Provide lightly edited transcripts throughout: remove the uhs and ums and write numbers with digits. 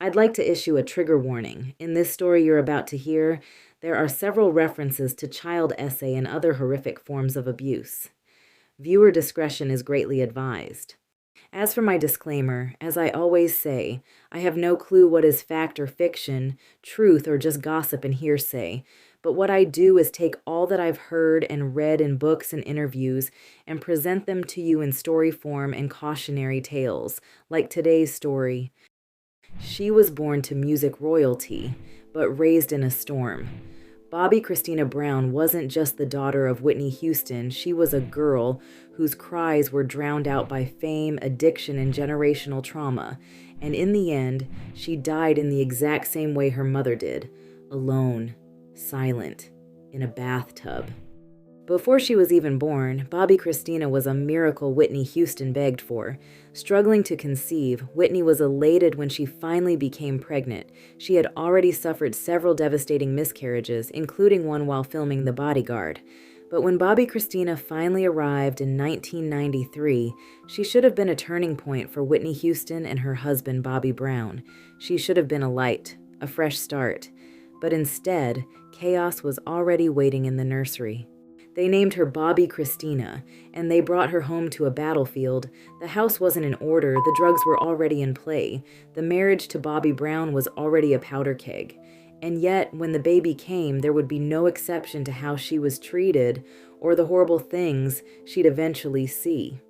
I'd like to issue a trigger warning. In this story you're about to hear, there are several references to child essay and other horrific forms of abuse. Viewer discretion is greatly advised. As for my disclaimer, as I always say, I have no clue what is fact or fiction, truth or just gossip and hearsay, but what I do is take all that I've heard and read in books and interviews and present them to you in story form and cautionary tales, like today's story. She was born to music royalty, but raised in a storm. Bobbi Kristina Brown wasn't just the daughter of Whitney Houston, she was a girl whose cries were drowned out by fame, addiction, and generational trauma. And in the end, she died in the exact same way her mother did, alone, silent, in a bathtub. Before she was even born, Bobbi Kristina was a miracle Whitney Houston begged for. Struggling to conceive, Whitney was elated when she finally became pregnant. She had already suffered several devastating miscarriages, including one while filming The Bodyguard. But when Bobbi Kristina finally arrived in 1993, she should have been a turning point for Whitney Houston and her husband, Bobby Brown. She should have been a light, a fresh start. But instead, chaos was already waiting in the nursery. They named her Bobbi Kristina, and they brought her home to a battlefield. The house wasn't in order, the drugs were already in play. The marriage to Bobby Brown was already a powder keg. And yet, when the baby came, there would be no exception to how she was treated or the horrible things she'd eventually see.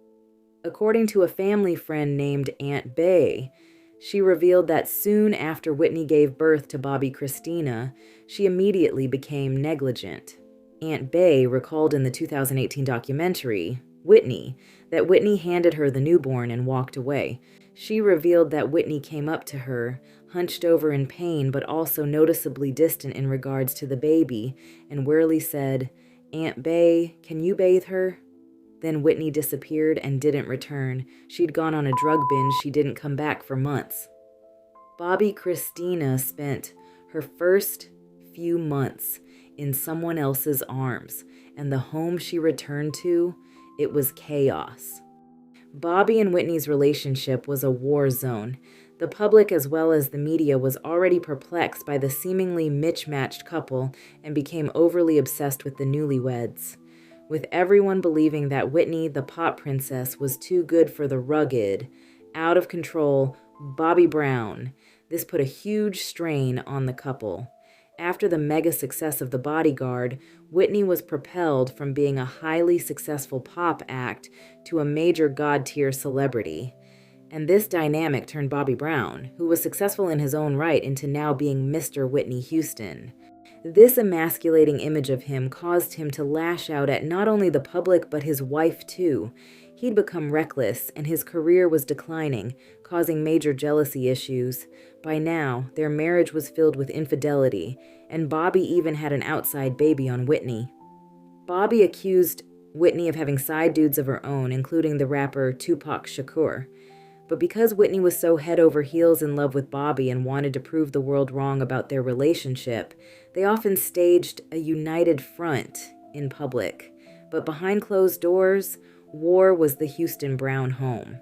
According to a family friend named Aunt Bay, she revealed that soon after Whitney gave birth to Bobbi Kristina, she immediately became negligent. Aunt Bay recalled in the 2018 documentary, Whitney, that Whitney handed her the newborn and walked away. She revealed that Whitney came up to her, hunched over in pain but also noticeably distant in regards to the baby, and wearily said, "Aunt Bay, can you bathe her?" Then Whitney disappeared and didn't return. She'd gone on a drug binge. She didn't come back for months. Bobbi Kristina spent her first few months in someone else's arms, and the home she returned to, it was chaos. Bobbi and Whitney's relationship was a war zone. The public as well as the media was already perplexed by the seemingly mismatched couple and became overly obsessed with the newlyweds, with everyone believing that Whitney, the pop princess, was too good for the rugged, out of control Bobby Brown. This put a huge strain on the couple. After the mega success of The Bodyguard, Whitney was propelled from being a highly successful pop act to a major god-tier celebrity. And this dynamic turned Bobby Brown, who was successful in his own right, into now being Mr. Whitney Houston. This emasculating image of him caused him to lash out at not only the public but his wife too. He'd become reckless, and his career was declining, causing major jealousy issues. By now, their marriage was filled with infidelity, and Bobbi even had an outside baby on Whitney. Bobbi accused Whitney of having side dudes of her own, including the rapper Tupac Shakur. But because Whitney was so head over heels in love with Bobbi and wanted to prove the world wrong about their relationship, they often staged a united front in public. But behind closed doors, war was the Houston Brown home.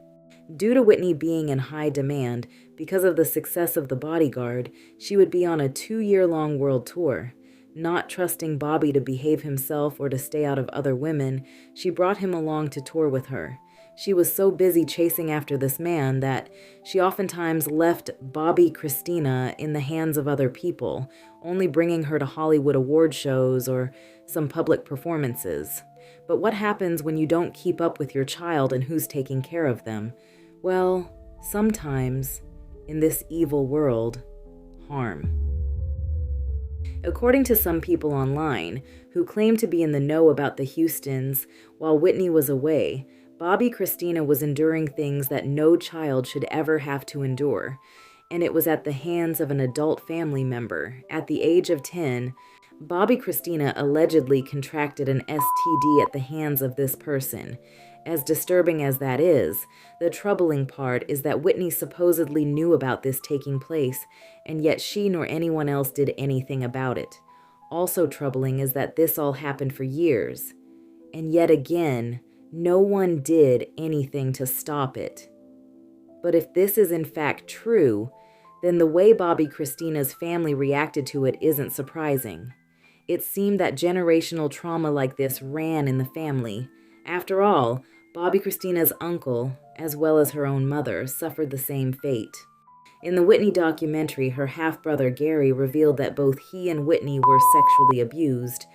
Due to Whitney being in high demand, because of the success of The Bodyguard, she would be on a 2-year-long world tour. Not trusting Bobbi to behave himself or to stay out of other women, she brought him along to tour with her. She was so busy chasing after this man that she oftentimes left Bobbi Kristina in the hands of other people, only bringing her to Hollywood award shows or some public performances. But what happens when you don't keep up with your child and who's taking care of them? Well, sometimes, in this evil world, harm. According to some people online, who claim to be in the know about the Houstons, while Whitney was away, Bobbi Kristina was enduring things that no child should ever have to endure, and it was at the hands of an adult family member. At the age of 10, Bobbi Kristina allegedly contracted an STD at the hands of this person. As disturbing as that is, the troubling part is that Whitney supposedly knew about this taking place, and yet she nor anyone else did anything about it. Also troubling is that this all happened for years, and yet again, no one did anything to stop it. But if this is in fact true, then the way Bobbi Kristina's family reacted to it isn't surprising. It seemed that generational trauma like this ran in the family. After all, Bobbi Kristina's uncle, as well as her own mother, suffered the same fate. In the Whitney documentary, her half-brother Gary revealed that both he and Whitney were sexually abused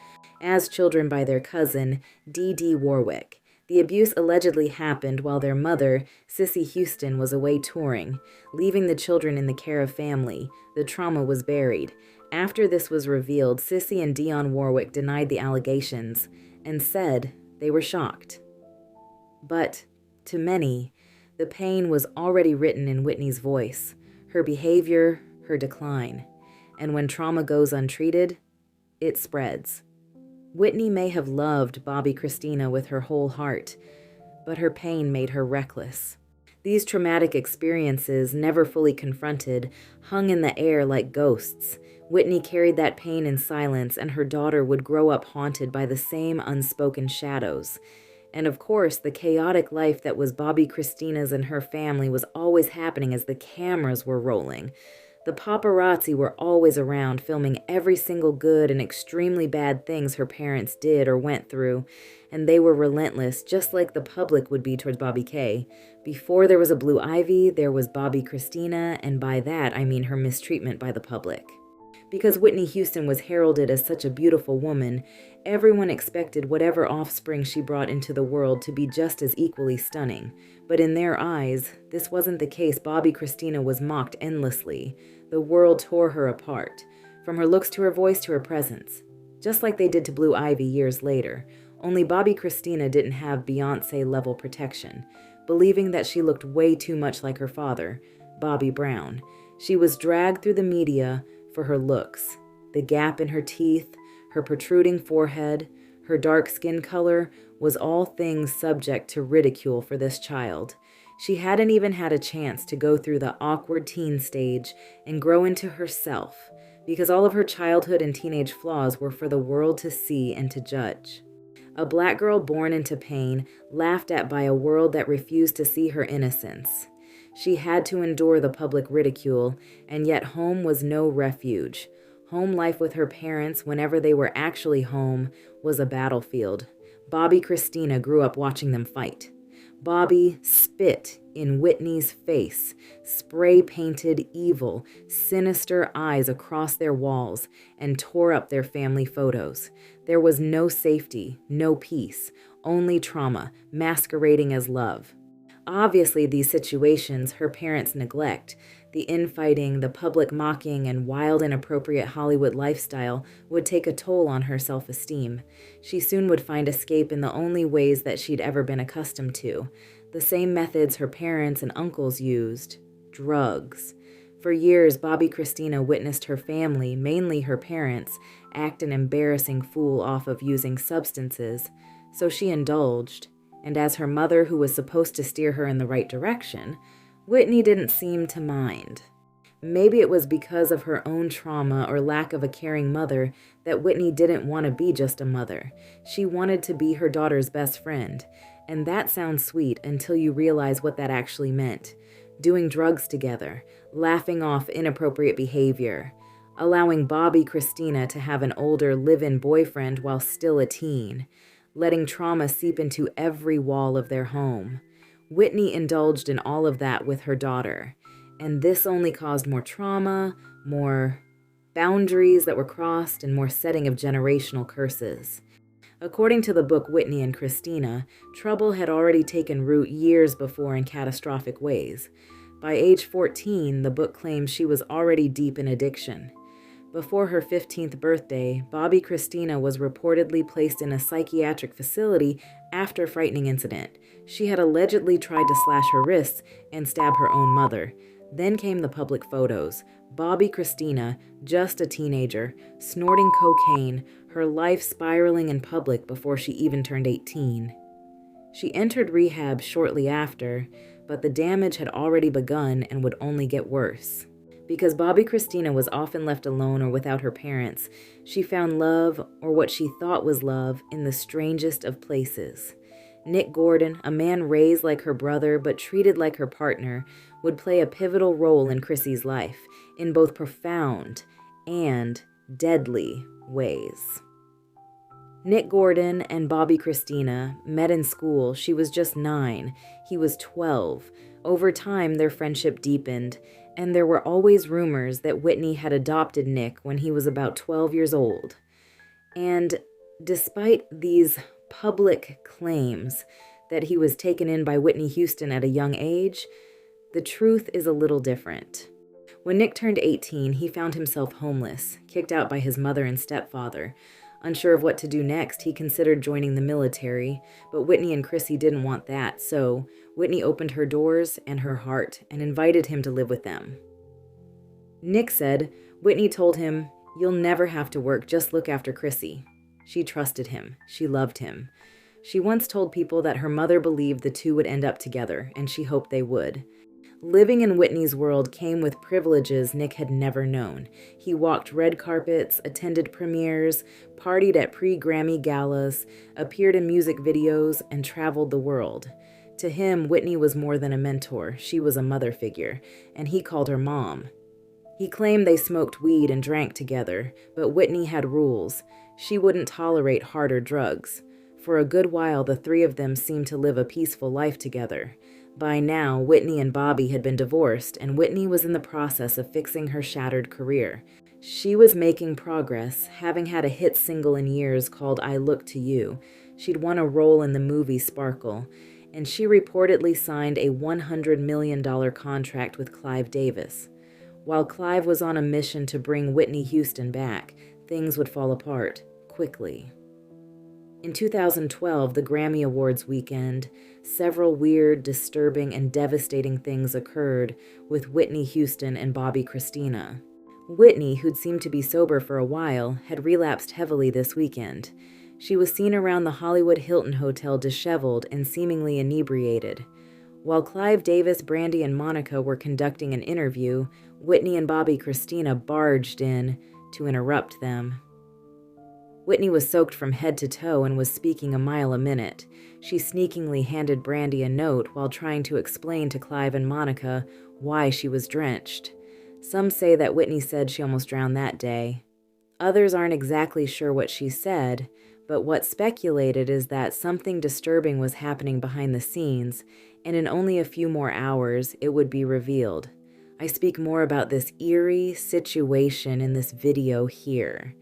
as children by their cousin, D.D. Warwick. The abuse allegedly happened while their mother, Sissy Houston, was away touring, leaving the children in the care of family. The trauma was buried. After this was revealed, Sissy and Dionne Warwick denied the allegations and said they were shocked. But, to many, the pain was already written in Whitney's voice, her behavior, her decline. And when trauma goes untreated, it spreads. Whitney may have loved Bobbi Kristina with her whole heart, but her pain made her reckless. These traumatic experiences, never fully confronted, hung in the air like ghosts. Whitney carried that pain in silence, and her daughter would grow up haunted by the same unspoken shadows. And of course, the chaotic life that was Bobbi Kristina's and her family was always happening as the cameras were rolling. The paparazzi were always around, filming every single good and extremely bad things her parents did or went through, and they were relentless, just like the public would be towards Bobbi K. Before there was a Blue Ivy, there was Bobbi Kristina, and by that I mean her mistreatment by the public. Because Whitney Houston was heralded as such a beautiful woman, everyone expected whatever offspring she brought into the world to be just as equally stunning. But in their eyes, this wasn't the case. Bobbi Kristina was mocked endlessly. The world tore her apart, from her looks to her voice to her presence, just like they did to Blue Ivy years later. Only Bobbi Kristina didn't have Beyoncé-level protection, believing that she looked way too much like her father, Bobby Brown. She was dragged through the media for her looks. The gap in her teeth, her protruding forehead, her dark skin color was all things subject to ridicule for this child. She hadn't even had a chance to go through the awkward teen stage and grow into herself, because all of her childhood and teenage flaws were for the world to see and to judge. A black girl born into pain, laughed at by a world that refused to see her innocence. She had to endure the public ridicule, and yet home was no refuge. Home life with her parents, whenever they were actually home, was a battlefield. Bobbi Kristina grew up watching them fight. Bobbi spit in Whitney's face, spray-painted evil, sinister eyes across their walls, and tore up their family photos. There was no safety, no peace, only trauma, masquerading as love. Obviously, these situations, her parents' neglect, the infighting, the public mocking, and wild, inappropriate Hollywood lifestyle would take a toll on her self-esteem. She soon would find escape in the only ways that she'd ever been accustomed to, the same methods her parents and uncles used: drugs. For years, Bobbi Kristina witnessed her family, mainly her parents, act an embarrassing fool off of using substances, so she indulged. And as her mother, who was supposed to steer her in the right direction, Whitney didn't seem to mind. Maybe it was because of her own trauma or lack of a caring mother that Whitney didn't want to be just a mother. She wanted to be her daughter's best friend. And that sounds sweet until you realize what that actually meant. Doing drugs together, laughing off inappropriate behavior, allowing Bobbi Kristina to have an older live-in boyfriend while still a teen, letting trauma seep into every wall of their home. Whitney indulged in all of that with her daughter, and this only caused more trauma, more boundaries that were crossed, and more setting of generational curses. According to the book Whitney and Kristina, trouble had already taken root years before in catastrophic ways. By age 14, the book claims she was already deep in addiction. Before her 15th birthday, Bobbi Kristina was reportedly placed in a psychiatric facility after a frightening incident. She had allegedly tried to slash her wrists and stab her own mother. Then came the public photos. Bobbi Kristina, just a teenager, snorting cocaine, her life spiraling in public before she even turned 18. She entered rehab shortly after, but the damage had already begun and would only get worse. Because Bobbi Kristina was often left alone or without her parents, she found love, or what she thought was love, in the strangest of places. Nick Gordon, a man raised like her brother but treated like her partner, would play a pivotal role in Chrissy's life. in both profound and deadly ways. Nick Gordon and Bobbi Kristina met in school. She was just 9. He was 12. Over time, their friendship deepened, and there were always rumors that Whitney had adopted Nick when he was about 12 years old. And despite these public claims that he was taken in by Whitney Houston at a young age, the truth is a little different. When Nick turned 18, he found himself homeless, kicked out by his mother and stepfather. Unsure of what to do next, he considered joining the military, but Whitney and Chrissy didn't want that, so Whitney opened her doors and her heart and invited him to live with them. Nick said Whitney told him, "You'll never have to work, just look after Chrissy." She trusted him. She loved him. She once told people that her mother believed the two would end up together, and she hoped they would. Living in Whitney's world came with privileges Nick had never known. He walked red carpets, attended premieres, partied at pre-Grammy galas, appeared in music videos, and traveled the world. To him, Whitney was more than a mentor. She was a mother figure, and he called her mom. He claimed they smoked weed and drank together, but Whitney had rules. She wouldn't tolerate harder drugs. For a good while, the three of them seemed to live a peaceful life together. By now, Whitney and Bobbi had been divorced, and Whitney was in the process of fixing her shattered career. She was making progress, having had a hit single in years called "I Look to You." She'd won a role in the movie Sparkle, and she reportedly signed a $100 million contract with Clive Davis. While Clive was on a mission to bring Whitney Houston back, things would fall apart quickly. In 2012, the Grammy Awards weekend, several weird, disturbing, and devastating things occurred with Whitney Houston and Bobbi Kristina. Whitney, who'd seemed to be sober for a while, had relapsed heavily this weekend. She was seen around the Hollywood Hilton Hotel disheveled and seemingly inebriated. While Clive Davis, Brandy, and Monica were conducting an interview, Whitney and Bobbi Kristina barged in to interrupt them. Whitney was soaked from head to toe and was speaking a mile a minute. She sneakingly handed Brandy a note while trying to explain to Clive and Monica why she was drenched. Some say that Whitney said she almost drowned that day. Others aren't exactly sure what she said, but what's speculated is that something disturbing was happening behind the scenes, and in only a few more hours, it would be revealed. I speak more about this eerie situation in this video here.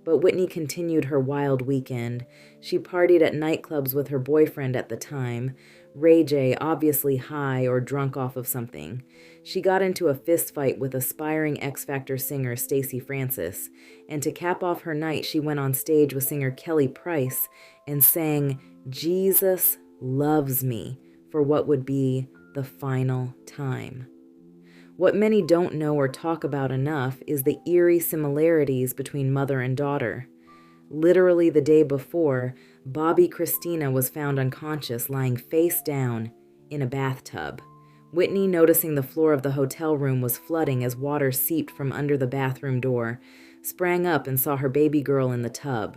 But Whitney continued her wild weekend. She partied at nightclubs with her boyfriend at the time, Ray J, obviously high or drunk off of something. She got into a fistfight with aspiring X Factor singer Stacey Francis, and to cap off her night, she went on stage with singer Kelly Price and sang "Jesus Loves Me" for what would be the final time. What many don't know or talk about enough is the eerie similarities between mother and daughter. Literally the day before, Bobbi Kristina was found unconscious, lying face down in a bathtub. Whitney, noticing the floor of the hotel room was flooding as water seeped from under the bathroom door, sprang up and saw her baby girl in the tub.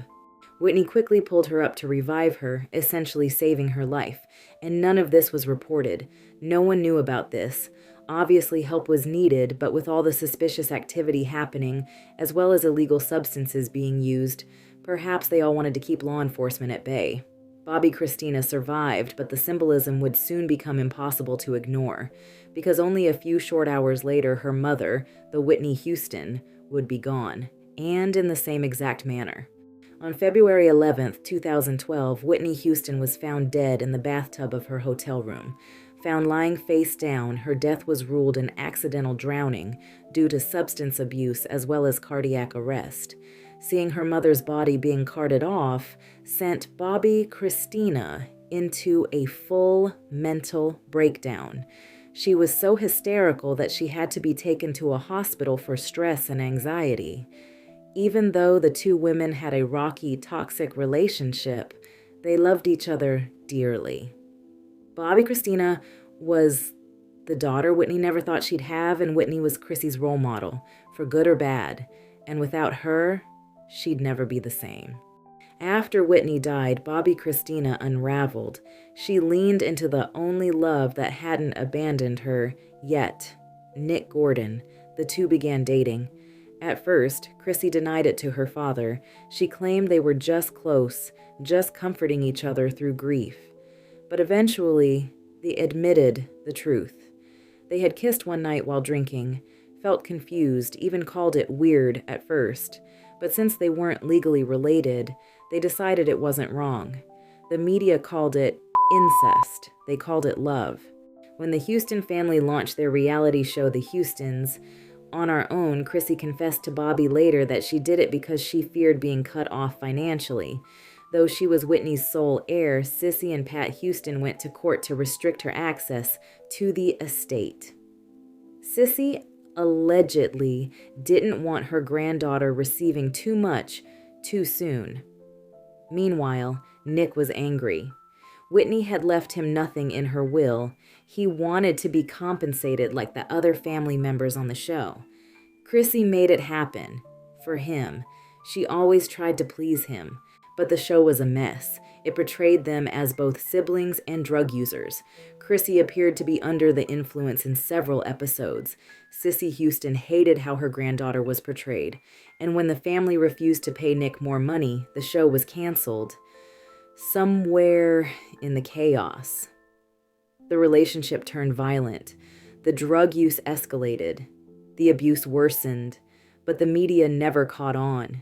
Whitney quickly pulled her up to revive her, essentially saving her life, and none of this was reported. No one knew about this. Obviously, help was needed, but with all the suspicious activity happening, as well as illegal substances being used, perhaps they all wanted to keep law enforcement at bay. Bobbi Kristina survived, but the symbolism would soon become impossible to ignore, because only a few short hours later, her mother, the Whitney Houston, would be gone, and in the same exact manner. On February 11th, 2012, Whitney Houston was found dead in the bathtub of her hotel room. Found lying face down, her death was ruled an accidental drowning due to substance abuse as well as cardiac arrest. Seeing her mother's body being carted off sent Bobbi Kristina into a full mental breakdown. She was so hysterical that she had to be taken to a hospital for stress and anxiety. Even though the two women had a rocky, toxic relationship, they loved each other dearly. Bobbi Kristina was the daughter Whitney never thought she'd have, and Whitney was Chrissy's role model, for good or bad. And without her, she'd never be the same. After Whitney died, Bobbi Kristina unraveled. She leaned into the only love that hadn't abandoned her yet, Nick Gordon, The two began dating. At first, Chrissy denied it to her father. She claimed they were just close, just comforting each other through grief. But eventually, they admitted the truth. They had kissed one night while drinking, felt confused, even called it weird at first. But since they weren't legally related, they decided it wasn't wrong. The media called it incest. They called it love. When the Houston family launched their reality show, The Houstons, on our own, Chrissy confessed to Bobbi later that she did it because she feared being cut off financially. Though she was Whitney's sole heir, Sissy and Pat Houston went to court to restrict her access to the estate. Sissy allegedly didn't want her granddaughter receiving too much too soon. Meanwhile, Nick was angry. Whitney had left him nothing in her will. He wanted to be compensated like the other family members on the show. Chrissy made it happen. For him. She always tried to please him. But the show was a mess. It portrayed them as both siblings and drug users. Chrissy appeared to be under the influence in several episodes. Sissy Houston hated how her granddaughter was portrayed. And when the family refused to pay Nick more money, the show was canceled. Somewhere in the chaos, the relationship turned violent. The drug use escalated. The abuse worsened. But the media never caught on.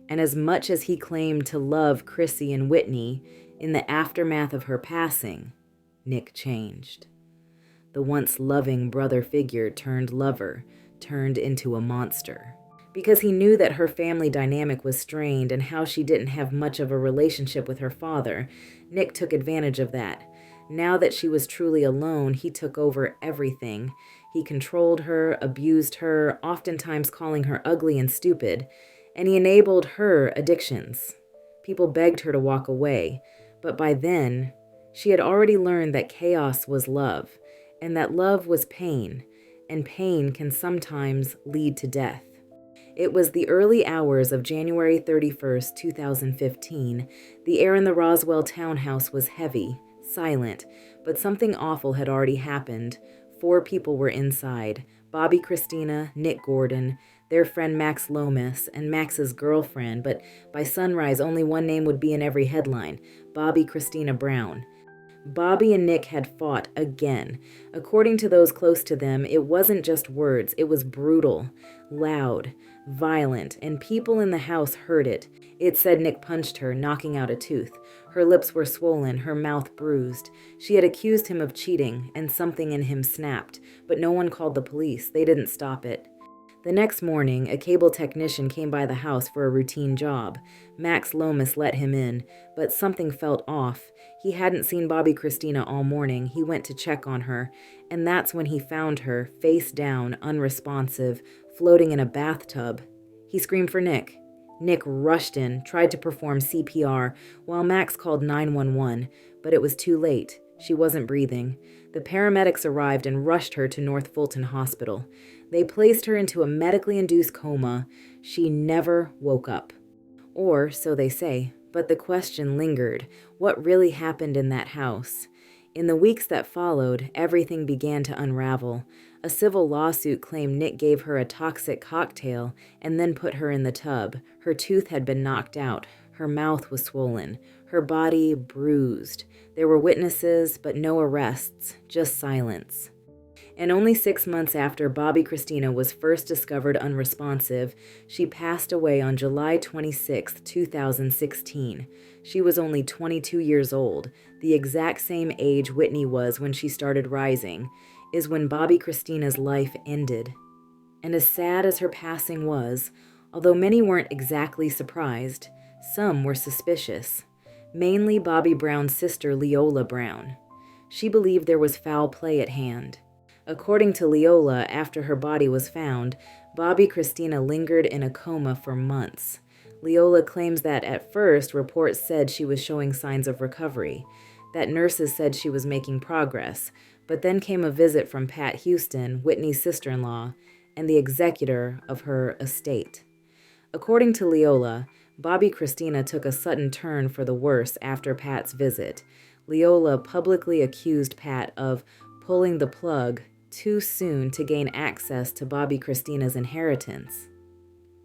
And as much as he claimed to love Chrissy and Whitney, in the aftermath of her passing, Nick changed. The once loving brother figure turned lover, turned into a monster. Because he knew that her family dynamic was strained and how she didn't have much of a relationship with her father, Nick took advantage of that. Now that she was truly alone, he took over everything. He controlled her, abused her, oftentimes calling her ugly and stupid, and he enabled her addictions. People begged her to walk away, but by then, she had already learned that chaos was love, and that love was pain, and pain can sometimes lead to death. It was the early hours of January 31st, 2015. The air in the Roswell townhouse was heavy, silent, but something awful had already happened. 4 people were inside: Bobbi Kristina, Nick Gordon, their friend Max Lomas, and Max's girlfriend, but by sunrise only one name would be in every headline: Bobbi Kristina Brown. Bobbi and Nick had fought again. According to those close to them, it wasn't just words. It was brutal, loud, violent, and people in the house heard it. It said Nick punched her, knocking out a tooth. Her lips were swollen, her mouth bruised. She had accused him of cheating, and something in him snapped, but no one called the police. They didn't stop it. The next morning, a cable technician came by the house for a routine job. Max Lomas let him in, but something felt off. He hadn't seen Bobbi Kristina all morning. He went to check on her, and that's when he found her, face down, unresponsive, floating in a bathtub. He screamed for Nick. Nick rushed in, tried to perform CPR, while Max called 911, but it was too late. She wasn't breathing. The paramedics arrived and rushed her to North Fulton Hospital. They placed her into a medically induced coma. She never woke up. Or so they say, but the question lingered. What really happened in that house? In the weeks that followed, everything began to unravel. A civil lawsuit claimed Nick gave her a toxic cocktail and then put her in the tub. Her tooth had been knocked out. Her mouth was swollen. Her body bruised. There were witnesses, but no arrests, just silence. And only 6 months after Bobbi Kristina was first discovered unresponsive, she passed away on July 26, 2016. She was only 22 years old, the exact same age Whitney was when she started rising, is when Bobbi Kristina's life ended. And as sad as her passing was, although many weren't exactly surprised, some were suspicious. Mainly Bobbi Brown's sister, Leola Brown. She believed there was foul play at hand. According to Leola, after her body was found, Bobbi Kristina lingered in a coma for months. Leola claims that at first, reports said she was showing signs of recovery, that nurses said she was making progress, but then came a visit from Pat Houston, Whitney's sister-in-law, and the executor of her estate. According to Leola, Bobbi Kristina took a sudden turn for the worse after Pat's visit. Leola publicly accused Pat of pulling the plug too soon to gain access to Bobbi Kristina's inheritance.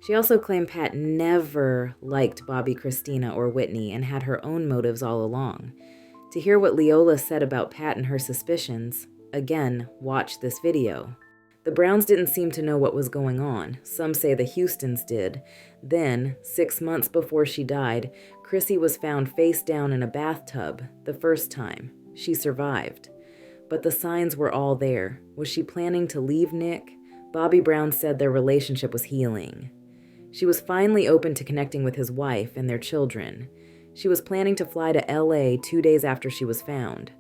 She also claimed Pat never liked Bobbi Kristina or Whitney and had her own motives all along. To hear what Leola said about Pat and her suspicions, again, watch this video. The Browns didn't seem to know what was going on. Some say the Houstons did. Then, 6 months before she died, Chrissy was found face down in a bathtub the first time. She survived. But the signs were all there. Was she planning to leave Nick? Bobbi Brown said their relationship was healing. She was finally open to connecting with his wife and their children. She was planning to fly to LA 2 days after she was found.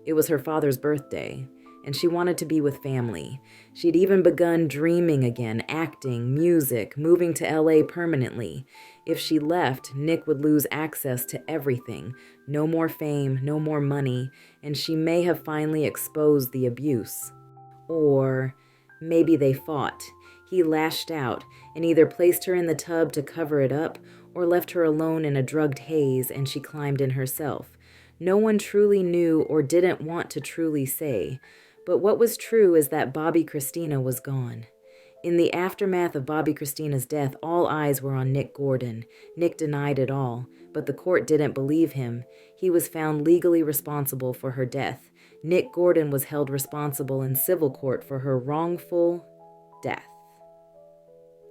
It was her father's birthday, and she wanted to be with family. She'd even begun dreaming again, acting, music, moving to LA permanently. If she left, Nick would lose access to everything. No more fame, no more money, and she may have finally exposed the abuse. Or maybe they fought. He lashed out and either placed her in the tub to cover it up or left her alone in a drugged haze and she climbed in herself. No one truly knew or didn't want to truly say. But what was true is that Bobbi Kristina was gone. In the aftermath of Bobbi Kristina's death, all eyes were on Nick Gordon. Nick denied it all, but the court didn't believe him. He was found legally responsible for her death. Nick Gordon was held responsible in civil court for her wrongful death.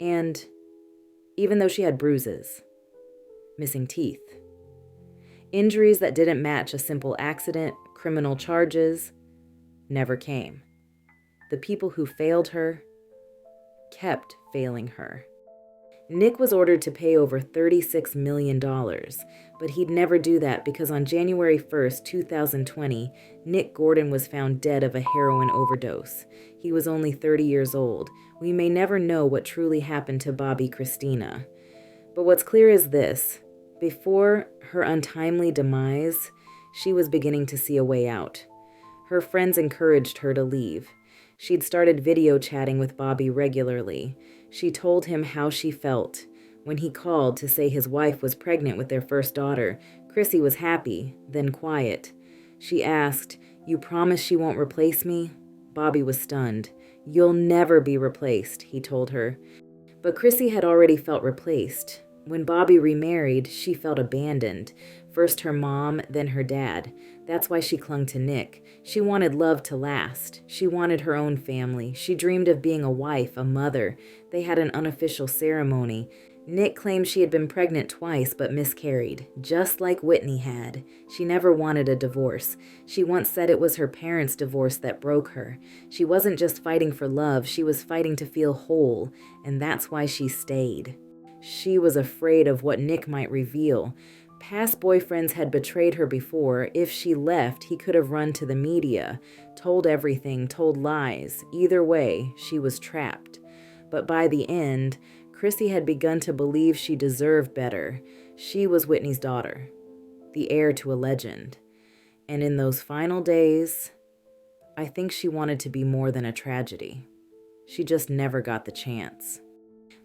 And even though she had bruises, missing teeth, injuries that didn't match a simple accident, criminal charges, never came. The people who failed her kept failing her. Nick was ordered to pay over $36 million, but he'd never do that because on January 1st, 2020, Nick Gordon was found dead of a heroin overdose. He was only 30 years old. We may never know what truly happened to Bobbi Kristina. But what's clear is this. Before her untimely demise, she was beginning to see a way out. Her friends encouraged her to leave. She'd started video chatting with Bobby regularly. She told him how she felt. When he called to say his wife was pregnant with their first daughter, Chrissy was happy, then quiet. She asked, "You promise she won't replace me?" Bobby was stunned. "You'll never be replaced," he told her. But Chrissy had already felt replaced. When Bobby remarried, she felt abandoned. First her mom, then her dad. That's why she clung to Nick. She wanted love to last. She wanted her own family. She dreamed of being a wife, a mother. They had an unofficial ceremony. Nick claimed she had been pregnant twice but miscarried, just like Whitney had. She never wanted a divorce. She once said it was her parents' divorce that broke her. She wasn't just fighting for love, she was fighting to feel whole, and that's why she stayed. She was afraid of what Nick might reveal. Past boyfriends had betrayed her before. If she left, he could have run to the media, told everything, told lies. Either way, she was trapped. But by the end, Chrissy had begun to believe she deserved better. She was Whitney's daughter, the heir to a legend. And in those final days, I think she wanted to be more than a tragedy. She just never got the chance.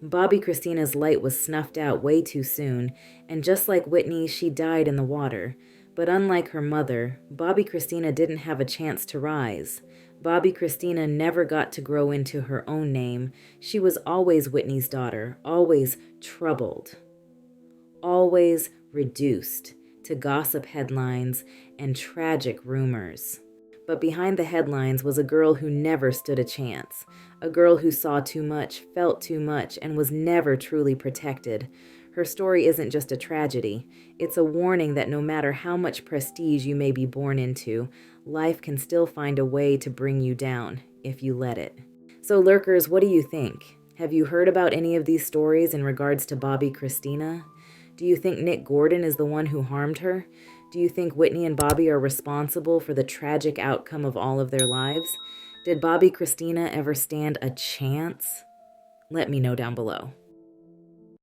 Bobbi Kristina's light was snuffed out way too soon, and just like Whitney, she died in the water. But unlike her mother, Bobbi Kristina didn't have a chance to rise. Bobbi Kristina never got to grow into her own name. She was always Whitney's daughter, always troubled, always reduced to gossip headlines and tragic rumors. But behind the headlines was a girl who never stood a chance. A girl who saw too much, felt too much, and was never truly protected. Her story isn't just a tragedy. It's a warning that no matter how much prestige you may be born into, life can still find a way to bring you down if you let it. So lurkers, what do you think? Have you heard about any of these stories in regards to Bobbi Kristina? Do you think Nick Gordon is the one who harmed her? Do you think Whitney and Bobby are responsible for the tragic outcome of all of their lives? Did Bobbi Kristina ever stand a chance? Let me know down below.